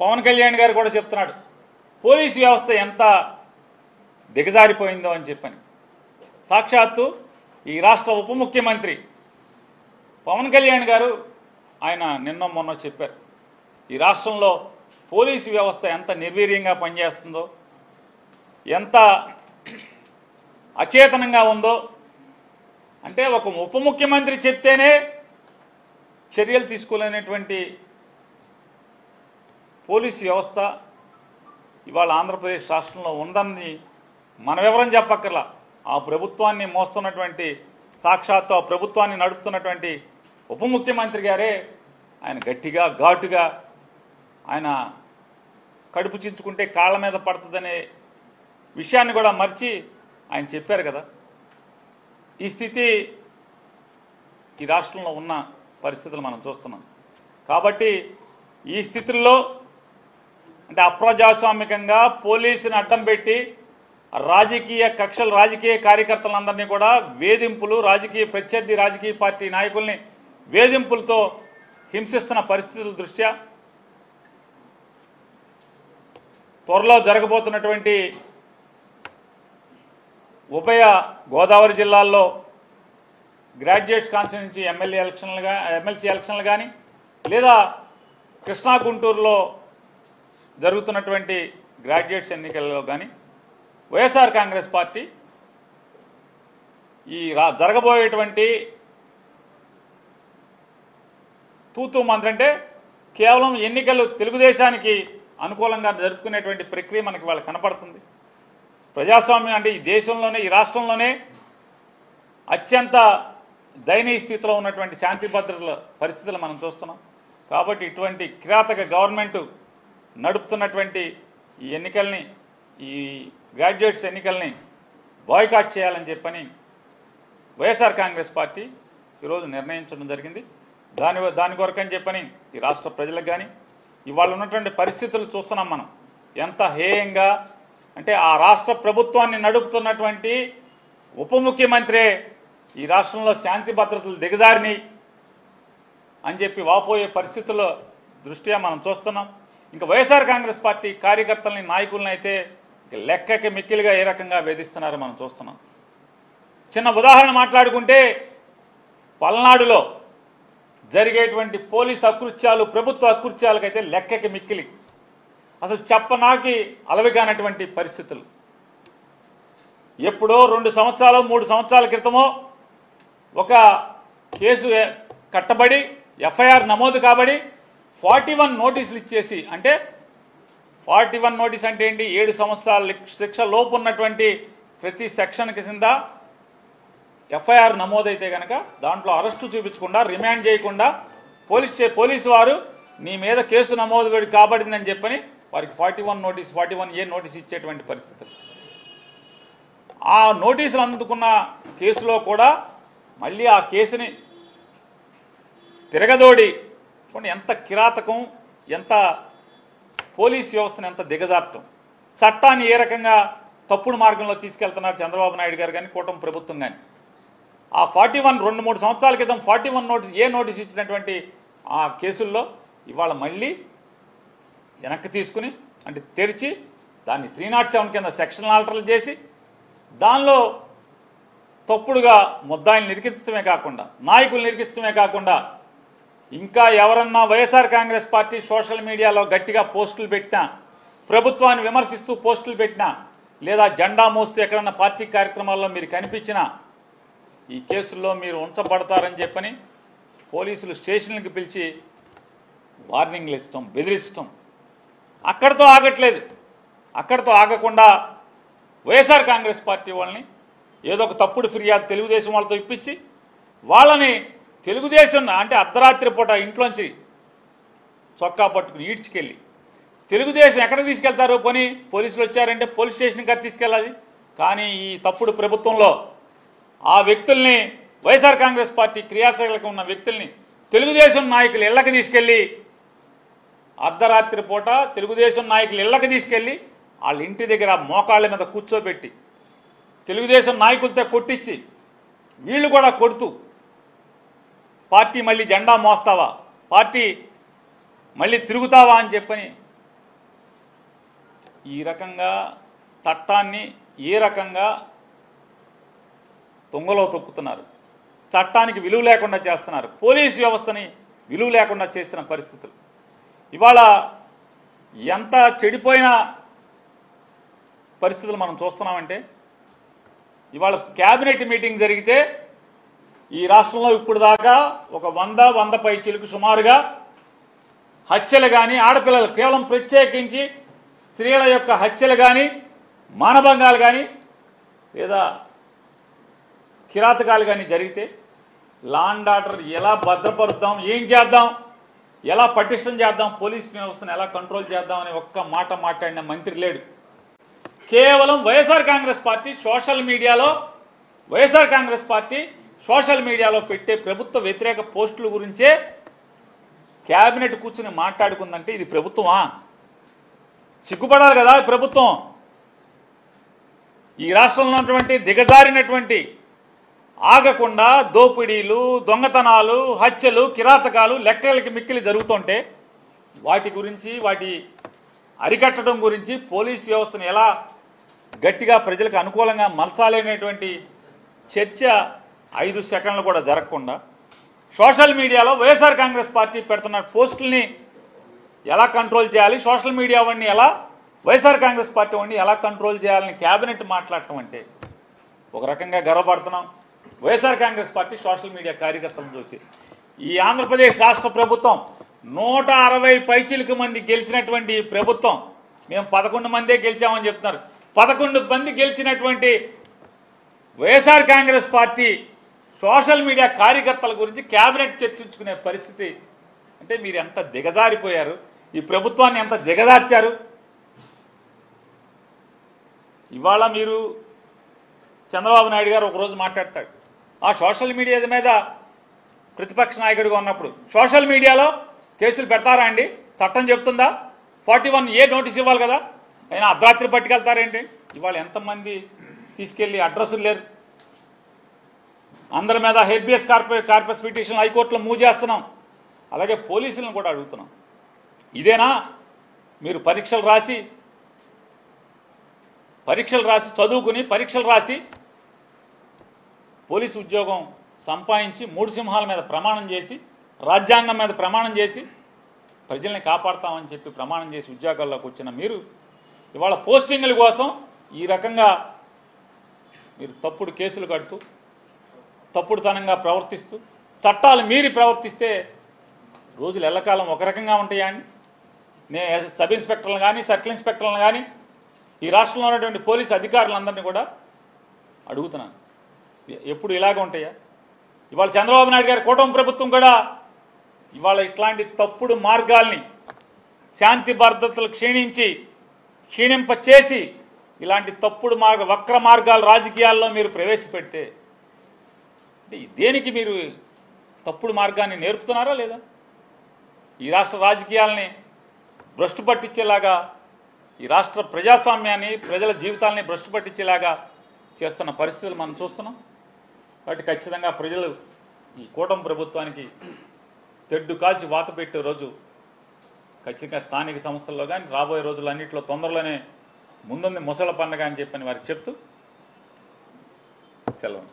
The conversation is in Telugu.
పవన్ కళ్యాణ్ గారు కూడా చెప్తున్నాడు పోలీసు వ్యవస్థ ఎంత దిగజారిపోయిందో అని చెప్పని. సాక్షాత్తు ఈ రాష్ట్ర ఉప ముఖ్యమంత్రి పవన్ కళ్యాణ్ గారు ఆయన నిన్న మొన్న చెప్పారు ఈ రాష్ట్రంలో పోలీసు వ్యవస్థ ఎంత నిర్వీర్యంగా పనిచేస్తుందో, ఎంత అచేతనంగా ఉందో. అంటే ఒక ఉప ముఖ్యమంత్రి చెప్తేనే చర్యలు తీసుకోలేనటువంటి పోలీసు వ్యవస్థ ఇవాళ ఆంధ్రప్రదేశ్ రాష్ట్రంలో ఉందని మన వివరం చెప్పక్కర్లా. ఆ ప్రభుత్వాన్ని మోస్తున్నటువంటి సాక్షాత్తు ఆ ప్రభుత్వాన్ని నడుపుతున్నటువంటి ఉప ముఖ్యమంత్రి గారే ఆయన గట్టిగా ఘాటుగా ఆయన కడుపు చించుకుంటే కాళ్ళ మీద పడుతుందనే విషయాన్ని కూడా మర్చి ఆయన చెప్పారు కదా. ఈ స్థితి ఈ రాష్ట్రంలో ఉన్న పరిస్థితులు మనం చూస్తున్నాం. కాబట్టి ఈ స్థితుల్లో అంటే అప్రజాస్వామికంగా పోలీసుని అడ్డం పెట్టి రాజకీయ కక్షలు రాజకీయ కార్యకర్తలందరినీ కూడా వేధింపులు ప్రత్యర్థి రాజకీయ పార్టీ నాయకుల్ని వేధింపులతో హింసిస్తున్న పరిస్థితుల దృష్ట్యా త్వరలో జరగబోతున్నటువంటి ఉభయ గోదావరి జిల్లాల్లో గ్రాడ్యుయేట్స్ కాన్స్టిట్యూన్సీ ఎమ్మెల్సీ ఎలక్షన్లు కానీ లేదా కృష్ణా గుంటూరులో జరుగుతున్నటువంటి గ్రాడ్యుయేట్స్ ఎన్నికల్లో కానీ వైఎస్ఆర్ కాంగ్రెస్ పార్టీ ఈ జరగబోయేటువంటి తూతూ మంత్రి అంటే కేవలం ఎన్నికలు తెలుగుదేశానికి అనుకూలంగా జరుపుకునేటువంటి ప్రక్రియ మనకి వాళ్ళకి కనపడుతుంది. ప్రజాస్వామ్యం అంటే ఈ దేశంలోనే ఈ రాష్ట్రంలోనే అత్యంత దయనీయ స్థితిలో ఉన్నటువంటి శాంతి భద్రతల పరిస్థితులు మనం చూస్తున్నాం. కాబట్టి ఇటువంటి కిరాతక గవర్నమెంట్ నడుపుతున్నటువంటి ఈ ఎన్నికల్ని ఈ గ్రాడ్యుయేట్స్ ఎన్నికల్ని బాయ్కాట్ చేయాలని చెప్పని వైఎస్ఆర్ కాంగ్రెస్ పార్టీ ఈరోజు నిర్ణయించడం జరిగింది. దాని కొరకని చెప్పని ఈ రాష్ట్ర ప్రజలకు కానీ ఇవాళ ఉన్నటువంటి పరిస్థితులు చూస్తున్నాం మనం ఎంత హేయంగా. అంటే ఆ రాష్ట్ర ప్రభుత్వాన్ని నడుపుతున్నటువంటి ఉప ముఖ్యమంత్రే ఈ రాష్ట్రంలో శాంతి భద్రతలు దిగజారిని అని చెప్పి వాపోయే పరిస్థితుల దృష్ట్యా మనం చూస్తున్నాం. ఇంకా వైఎస్ఆర్ కాంగ్రెస్ పార్టీ కార్యకర్తలని నాయకులను అయితే లెక్కకి మిక్కిలిగా ఏ రకంగా వేధిస్తున్నారో మనం చూస్తున్నాం. చిన్న ఉదాహరణ మాట్లాడుకుంటే పల్నాడులో జరిగేటువంటి పోలీసు అకృత్యాలు ప్రభుత్వ అకృత్యాలకైతే లెక్కకి మిక్కిలి అసలు చెప్పనాకి అలవిగానటువంటి పరిస్థితులు. ఎప్పుడో 2 సంవత్సరాలు 3 సంవత్సరాల క్రితమో ఒక కేసు కట్టబడి ఎఫ్ఐఆర్ నమోదు కాబడి 41 నోటీసులు ఇచ్చేసి, అంటే 41 నోటీస్ అంటే ఏంటి, 7 సంవత్సరాల శిక్ష లోపు ఉన్నటువంటి ప్రతి సెక్షన్కి కింద ఎఫ్ఐఆర్ నమోదైతే కనుక దాంట్లో అరెస్టు చూపించకుండా రిమాండ్ చేయకుండా పోలీసు వారు నీ మీద కేసు నమోదు కాబడిందని చెప్పని వారికి 41A నోటీస్ ఇచ్చేటువంటి పరిస్థితులు. ఆ నోటీసులు అందుకున్న కేసులో కూడా మళ్ళీ ఆ కేసుని తిరగదోడి ఎంత కిరాతకం, ఎంత పోలీస్ వ్యవస్థను ఎంత దిగజార్టం, చట్టాన్ని ఏ రకంగా తప్పుడు మార్గంలో తీసుకెళ్తున్నారు చంద్రబాబు నాయుడు గారు కానీ కూటమి ప్రభుత్వం కానీ. ఆ 2-3 సంవత్సరాల క్రితం 41 నోటీస్ ఇచ్చినటువంటి ఆ కేసుల్లో ఇవాళ మళ్ళీ వెనక్కి తీసుకుని అంటే తెరిచి దాన్ని 307 కింద సెక్షన్ ఆల్టర్లు చేసి దానిలో తప్పుడుగా ముద్దాయిల్ని నిరికించడమే కాకుండా నాయకులు నిరికించడమే కాకుండా ఇంకా ఎవరన్నా వైఎస్ఆర్ కాంగ్రెస్ పార్టీ సోషల్ మీడియాలో గట్టిగా పోస్టులు పెట్టినా, ప్రభుత్వాన్ని విమర్శిస్తూ పోస్టులు పెట్టినా, లేదా జెండా మోస్తూ ఎక్కడన్నా పార్టీ కార్యక్రమాల్లో మీరు కనిపించినా ఈ కేసుల్లో మీరు ఉంచబడతారని చెప్పని పోలీసులు స్టేషన్లకు పిలిచి వార్నింగ్లు ఇస్తాం, బెదిరిస్తాం. అక్కడితో ఆగట్లేదు. అక్కడితో ఆగకుండా వైఎస్ఆర్ కాంగ్రెస్ పార్టీ వాళ్ళని ఏదో ఒక తప్పుడు ఫిర్యాదు తెలుగుదేశం వాళ్ళతో ఇప్పించి వాళ్ళని తెలుగుదేశం అంటే అర్ధరాత్రి పూట ఇంట్లోంచి చొక్కా పట్టుకుని ఈడ్చుకెళ్ళి తెలుగుదేశం ఎక్కడికి తీసుకెళ్తారు, పోనీ పోలీసులు వచ్చారంటే పోలీస్ స్టేషన్కి అది తీసుకెళ్ళాలి. కానీ ఈ తప్పుడు ప్రభుత్వంలో ఆ వ్యక్తుల్ని వైఎస్ఆర్ కాంగ్రెస్ పార్టీ క్రియాశీలక ఉన్న వ్యక్తుల్ని తెలుగుదేశం నాయకులు ఇళ్లకి తీసుకెళ్ళి అర్ధరాత్రి పూట తెలుగుదేశం నాయకులు ఇళ్లకి తీసుకెళ్ళి వాళ్ళ ఇంటి దగ్గర మోకాళ్ళ మీద కూర్చోబెట్టి తెలుగుదేశం నాయకులతో కొట్టించి వీళ్ళు కూడా కొడుతూ పార్టీ మళ్ళీ జెండా మోస్తావా, పార్టీ మళ్ళీ తిరుగుతావా అని చెప్పని ఈ రకంగా చట్టాన్ని ఏ రకంగా తుంగలో తొక్కుతున్నారు, చట్టానికి విలువ లేకుండా చేస్తున్నారు, పోలీసు వ్యవస్థని విలువ లేకుండా చేసిన పరిస్థితులు ఇవాళ ఎంత చెడిపోయిన పరిస్థితులు మనం చూస్తున్నామంటే, ఇవాళ క్యాబినెట్ మీటింగ్ జరిగితే ఈ రాష్ట్రంలో ఇప్పుడు దాకా ఒక 100 పైచీలకు సుమారుగా హత్యలు కానీ, ఆడపిల్లలు కేవలం ప్రత్యేకించి స్త్రీల యొక్క హత్యలు కానీ, మానభంగాలు కానీ లేదా కిరాతకాలు కానీ జరిగితే లా అండ్ ఆర్డర్ ఎలా భద్రపరుద్దాం, ఏం చేద్దాం, ఎలా పటిష్టం చేద్దాం, పోలీస్ వ్యవస్థను ఎలా కంట్రోల్ చేద్దాం అనే ఒక్క మాట మాట్లాడిన మంత్రి లేడు. కేవలం వైఎస్ఆర్ కాంగ్రెస్ పార్టీ సోషల్ మీడియాలో పెట్టే ప్రభుత్వ వ్యతిరేక పోస్టుల గురించే క్యాబినెట్ కూర్చుని మాట్లాడుకుందంటే ఇది ప్రభుత్వమా? సిగ్గుపడాలి కదా ఈ ప్రభుత్వం. ఈ రాష్ట్రంలో ఉన్నటువంటి దిగజారినటువంటి ఆగకుండా దోపిడీలు, దొంగతనాలు, హత్యలు, కిరాతకాలు లెక్కలకి మిక్కిలి జరుగుతుంటే వాటి గురించి, వాటి అరికట్టడం గురించి, పోలీస్ వ్యవస్థను ఎలా గట్టిగా ప్రజలకు అనుకూలంగా మలచాలనేటువంటి చర్చ 5 సెకండ్లు కూడా జరగకుండా సోషల్ మీడియాలో వైఎస్ఆర్ కాంగ్రెస్ పార్టీ పెడుతున్న పోస్టుల్ని ఎలా కంట్రోల్ చేయాలి, సోషల్ మీడియా వాడిని ఎలా, వైఎస్ఆర్ కాంగ్రెస్ పార్టీ వాడిని ఎలా కంట్రోల్ చేయాలని క్యాబినెట్ మాట్లాడటం అంటే ఒక రకంగా గర్వపడుతున్నాం. YSR Congress party social media కార్యకర్తలను చూసి ఈ ఆంధ్రప్రదేశ్ రాష్ట్ర ప్రభుత్వం 160 పైచిలకు మంది గెలిచినటువంటి ప్రభుత్వం, మేము 11 మందే గెలిచామని చెప్తున్నారు. 11 మంది గెలిచినటువంటి YSR Congress party social media కార్యకర్తల గురించి క్యాబినెట్ చర్చించుకునే పరిస్థితి అంటే మీరు ఎంత దిగజారిపోయారు, ఈ ప్రభుత్వాన్ని ఎంత దిగజార్చారు. ఇవాళ మీరు చంద్రబాబు నాయుడు గారు ఒకరోజు మాట్లాడతాడు, ఆ సోషల్ మీడియా మీద ప్రతిపక్ష నాయకుడిగా ఉన్నప్పుడు సోషల్ మీడియాలో కేసులు పెడతారా అండి, చట్టం చెప్తుందా, 41A నోటీస్ ఇవ్వాలి కదా, అయినా అర్ధరాత్రి పట్టుకెళ్తారేంటి. ఇవాళ ఎంతమంది తీసుకెళ్ళి అడ్రస్లు లేరు, అందరి మీద హెర్బియస్ కార్పస్ పిటిషన్ హైకోర్టులో మూవ్ చేస్తున్నాం, అలాగే పోలీసులను కూడా అడుగుతున్నాం. ఇదేనా మీరు పరీక్షలు రాసి చదువుకుని పరీక్షలు రాసి పోలీసు ఉద్యోగం సంపాదించి 3 సింహాల మీద ప్రమాణం చేసి, రాజ్యాంగం మీద ప్రమాణం చేసి ప్రజల్ని కాపాడతామని చెప్పి ప్రమాణం చేసి ఉద్యోగాల్లోకి వచ్చిన మీరు ఇవాళ పోస్టింగుల కోసం ఈ రకంగా మీరు తప్పుడు కేసులు కడుతూ, తప్పుడుతనంగా ప్రవర్తిస్తూ, చట్టాలు మీరి ప్రవర్తిస్తే రోజులు ఎల్లకాలం ఒక రకంగా ఉంటాయా అండి? నేను సబ్ ఇన్స్పెక్టర్లను కానీ, సర్కిల్ ఇన్స్పెక్టర్లను కానీ, ఈ రాష్ట్రంలో ఉన్నటువంటి పోలీసు అధికారులందరినీ కూడా అడుగుతున్నాను, ఎప్పుడు ఇలాగ ఉంటాయా? ఇవాళ చంద్రబాబు నాయుడు గారి కూటమి ప్రభుత్వం కూడా ఇవాళ ఇట్లాంటి తప్పుడు మార్గాల్ని, శాంతి భద్రతలు క్షీణింపచేసి ఇలాంటి తప్పుడు వక్ర మార్గాలు రాజకీయాల్లో మీరు ప్రవేశపెడితే అంటే దేనికి మీరు తప్పుడు మార్గాన్ని నేర్పుతున్నారా లేదా? ఈ రాష్ట్ర రాజకీయాలని భ్రష్టు పట్టించేలాగా, ఈ రాష్ట్ర ప్రజాస్వామ్యాన్ని, ప్రజల జీవితాలని భ్రష్టు పట్టించేలాగా చేస్తున్న పరిస్థితులు మనం చూస్తున్నాం. కాబట్టి ఖచ్చితంగా ప్రజలు ఈ కూటమి ప్రభుత్వానికి తెడ్డు కాల్చి వాత పెట్టే రోజు ఖచ్చితంగా స్థానిక సంస్థల్లో కానీ రాబోయే రోజులన్నింటిలో తొందరలోనే ముందుంది ముసల పండుగ అని చెప్పని వారికి చెప్తూ సెలవు.